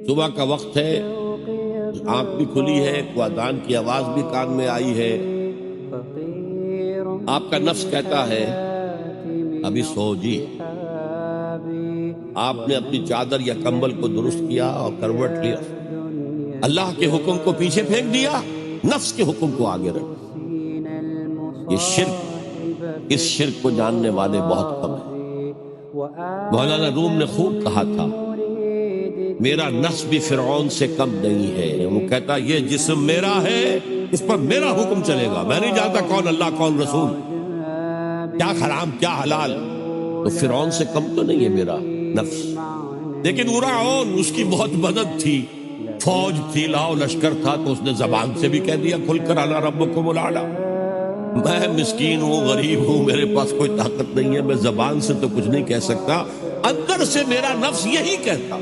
صبح کا وقت ہے، آنکھ بھی کھلی ہے، کوئی اذان کی آواز بھی کان میں آئی ہے، آپ کا نفس کہتا ہے ابھی سو جی۔ آپ نے اپنی چادر یا کمبل کو درست کیا اور کروٹ لیا، اللہ کے حکم کو پیچھے پھینک دیا، نفس کے حکم کو آگے رکھ۔ یہ شرک، اس شرک کو جاننے والے بہت کم ہیں۔ مولانا روم نے خوب کہا تھا میرا نفس بھی فرعون سے کم نہیں ہے۔ وہ کہتا یہ جسم میرا ہے، اس پر میرا حکم چلے گا، میں نہیں جانتا کون اللہ کون رسول، کیا حرام کیا حلال۔ تو فرعون سے کم تو نہیں ہے میرا نفس، لیکن فرعون اس کی بہت مدد تھی، فوج تھی، لاؤ لشکر تھا، تو اس نے زبان سے بھی کہہ دیا کھل کر انا ربکم الاعلی۔ میں مسکین ہوں، غریب ہوں، میرے پاس کوئی طاقت نہیں ہے، میں زبان سے تو کچھ نہیں کہہ سکتا، اندر سے میرا نفس یہی کہتا۔